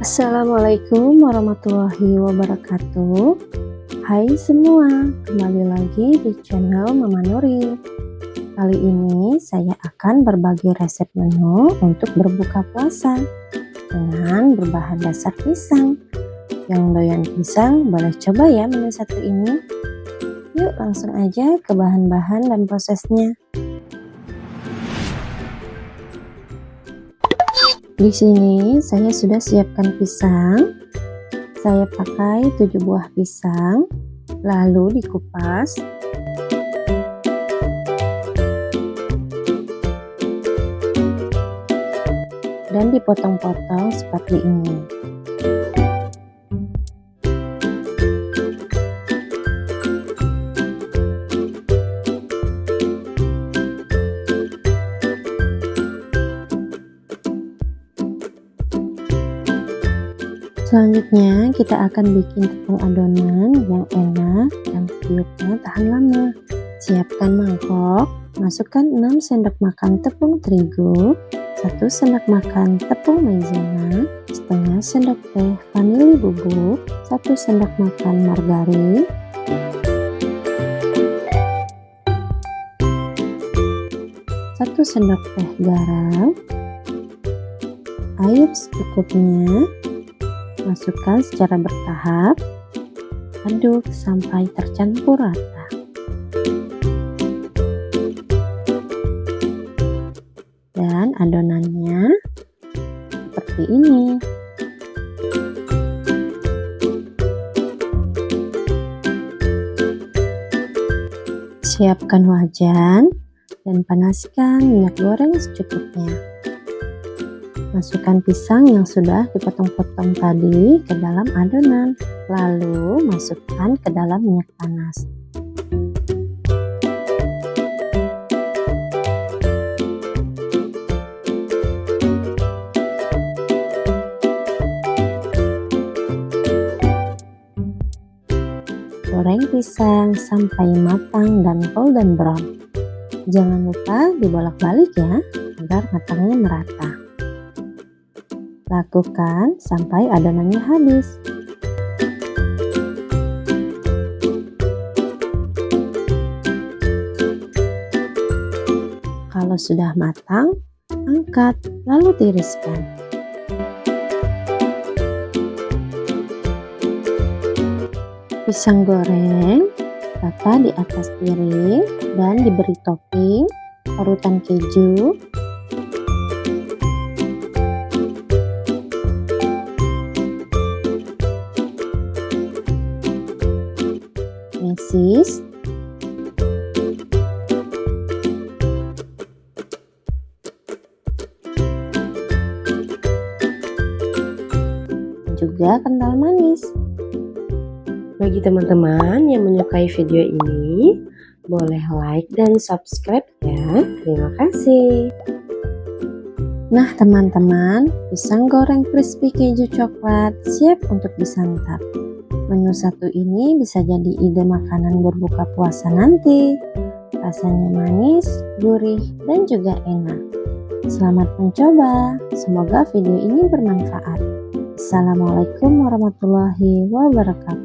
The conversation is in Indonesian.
Assalamualaikum warahmatullahi wabarakatuh. Hai semua, kembali lagi di channel Mama Nuri. Kali ini saya akan berbagi resep menu untuk berbuka puasa dengan berbahan dasar pisang. Yang doyan pisang boleh coba ya menu satu ini. Yuk langsung aja ke bahan-bahan dan prosesnya. Di sini saya sudah siapkan pisang. Saya pakai 7 buah pisang, lalu dikupas. Dan dipotong-potong seperti ini. Selanjutnya kita akan bikin tepung adonan yang enak dan tiupnya tahan lama. Siapkan mangkok, masukkan 6 sendok makan tepung terigu, 1 sendok makan tepung maizena, setengah sendok teh vanili bubuk, 1 sendok makan margarin, 1 sendok teh garam, air secukupnya. Masukkan secara bertahap, aduk sampai tercampur rata. Dan adonannya seperti ini. Siapkan wajan dan panaskan minyak goreng secukupnya. Masukkan pisang yang sudah dipotong-potong tadi ke dalam adonan, lalu masukkan ke dalam minyak panas. Goreng pisang sampai matang dan golden brown. Jangan lupa dibolak-balik ya, agar matangnya merata. Lakukan sampai adonannya habis. Kalau sudah matang, angkat lalu tiriskan. Pisang goreng tata di atas piring dan diberi topping parutan keju, mesis, juga kental manis. Bagi teman-teman yang menyukai video ini, boleh like dan subscribe ya. Terima kasih. Nah teman-teman, pisang goreng crispy keju coklat siap untuk disantap. Menu satu ini bisa jadi ide makanan berbuka puasa nanti. Rasanya manis, gurih, dan juga enak. Selamat mencoba. Semoga video ini bermanfaat. Assalamualaikum warahmatullahi wabarakatuh.